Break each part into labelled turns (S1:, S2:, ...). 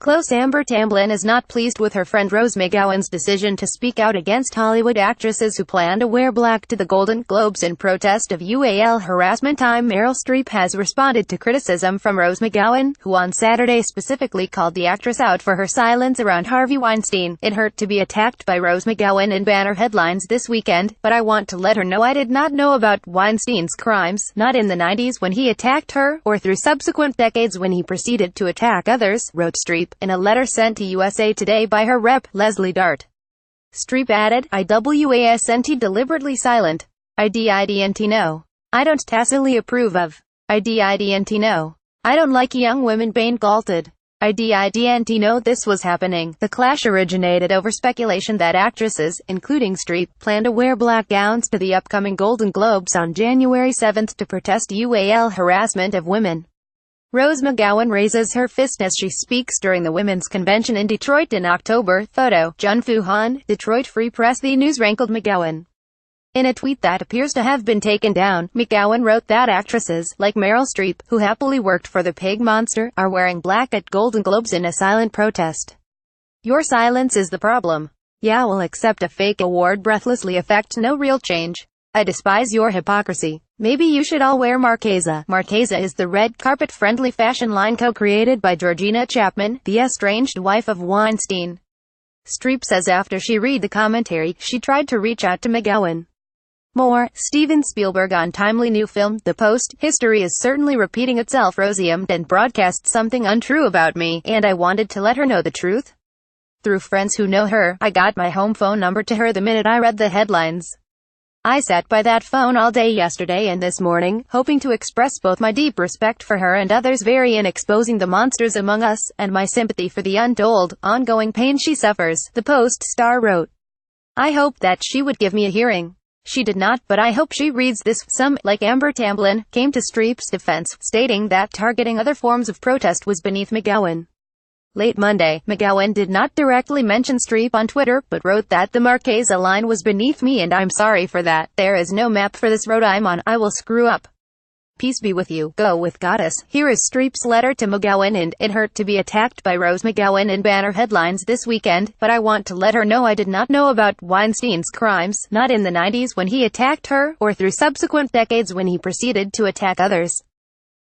S1: Close Amber Tamblyn is not pleased with her friend Rose McGowan's decision to speak out against Hollywood actresses who plan to wear black to the Golden Globes in protest of UAL harassment. Meryl Streep has responded to criticism from Rose McGowan, who on Saturday specifically called the actress out for her silence around Harvey Weinstein. "It hurt to be attacked by Rose McGowan in banner headlines this weekend, but I want to let her know I did not know about Weinstein's crimes, not in the 90s when he attacked her, or through subsequent decades when he proceeded to attack others," wrote Streep in a letter sent to USA Today by her rep, Leslie Dart. Streep added, "I wasn't deliberately silent. I didn't know. I don't tacitly approve of. I didn't know. I don't like young women being assaulted. I didn't know this was happening." The clash originated over speculation that actresses, including Streep, plan to wear black gowns to the upcoming Golden Globes on January 7 to protest UAL harassment of women. Rose McGowan raises her fist as she speaks during the Women's Convention in Detroit in October. Photo, Junfu Han, Detroit Free Press. The news rankled McGowan. In a tweet that appears to have been taken down, McGowan wrote that actresses, like Meryl Streep, who happily worked for the pig monster, are wearing black at Golden Globes in a silent protest. "Your silence is the problem. Yeah, we'll accept a fake award breathlessly affect no real change. I despise your hypocrisy. Maybe you should all wear Marchesa." Marchesa is the red carpet-friendly fashion line co-created by Georgina Chapman, the estranged wife of Weinstein. Streep says after she read the commentary, she tried to reach out to McGowan. More, Steven Spielberg on timely new film, The Post, "History is certainly repeating itself. Rose and broadcast something untrue about me, and I wanted to let her know the truth. Through friends who know her, I got my home phone number to her the minute I read the headlines. I sat by that phone all day yesterday and this morning, hoping to express both my deep respect for her and others very in exposing the monsters among us, and my sympathy for the untold, ongoing pain she suffers," the Post star wrote. "I hoped that she would give me a hearing. She did not, but I hope she reads this." Some, like Amber Tamblyn, came to Streep's defense, stating that targeting other forms of protest was beneath McGowan. Late Monday, McGowan did not directly mention Streep on Twitter, but wrote that the Marchesa line was beneath me and I'm sorry for that. "There is no map for this road I'm on. I will screw up. Peace be with you. Go with Goddess." Here is Streep's letter to McGowan and, "It hurt to be attacked by Rose McGowan in banner headlines this weekend, but I want to let her know I did not know about Weinstein's crimes, not in the 90s when he attacked her, or through subsequent decades when he proceeded to attack others.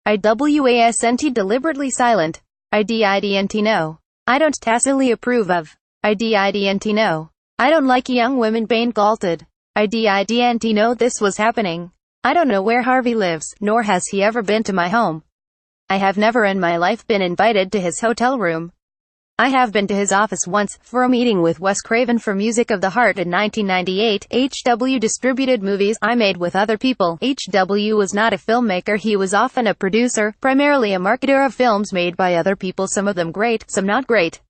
S1: I wasn't deliberately silent. I didn't know. I don't tacitly approve of. I didn't know. I don't like young women being assaulted. I didn't know this was happening. I don't know where Harvey lives, nor has he ever been to my home. I have never in my life been invited to his hotel room. I have been to his office once, for a meeting with Wes Craven for Music of the Heart in 1998. HW distributed movies I made with other people. HW was not a filmmaker, he was often a producer, primarily a marketer of films made by other people, some of them great, some not great.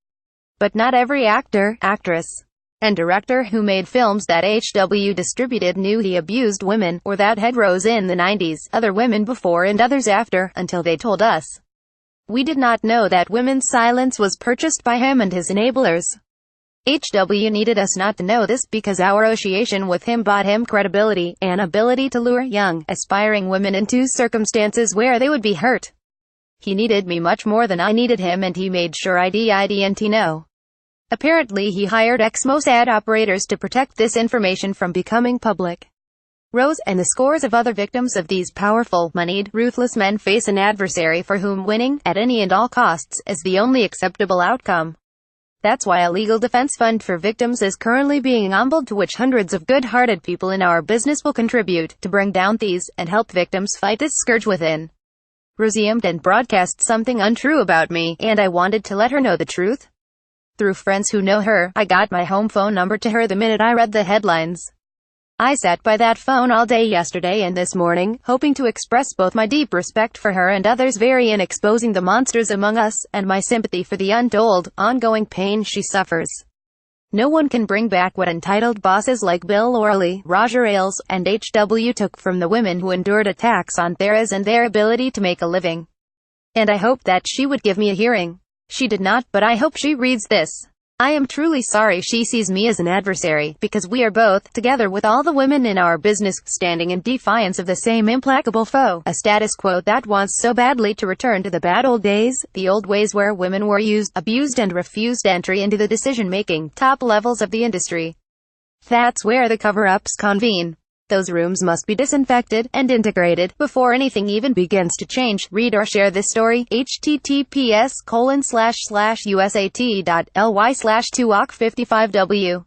S1: But not every actor, actress, and director who made films that HW distributed knew he abused women, or that had Rose in the 90s, other women before and others after, until they told us. We did not know that women's silence was purchased by him and his enablers. HW needed us not to know this, because our association with him bought him credibility, an ability to lure young, aspiring women into circumstances where they would be hurt. He needed me much more than I needed him, and he made sure I didn't know. Apparently he hired ex-Mossad operators to protect this information from becoming public." Rose, and the scores of other victims of these powerful, moneyed, ruthless men face an adversary for whom winning, at any and all costs, is the only acceptable outcome. That's why a legal defense fund for victims is currently being unveiled, to which hundreds of good-hearted people in our business will contribute, to bring down these, and help victims fight this scourge within. Rose and broadcast something untrue about me, and I wanted to let her know the truth. Through friends who know her, I got my home phone number to her the minute I read the headlines. I sat by that phone all day yesterday and this morning, hoping to express both my deep respect for her and others very in exposing the monsters among us, and my sympathy for the untold, ongoing pain she suffers. No one can bring back what entitled bosses like Bill O'Reilly, Roger Ailes, and HW took from the women who endured attacks on theirs and their ability to make a living. And I hoped that she would give me a hearing. She did not, but I hope she reads this. I am truly sorry she sees me as an adversary, because we are both, together with all the women in our business, standing in defiance of the same implacable foe. A status quo that wants so badly to return to the bad old days, the old ways where women were used, abused and refused entry into the decision-making, top levels of the industry. That's where the cover-ups convene. Those rooms must be disinfected and integrated before anything even begins to change. Read or share this story. https://usat.ly/2oc55w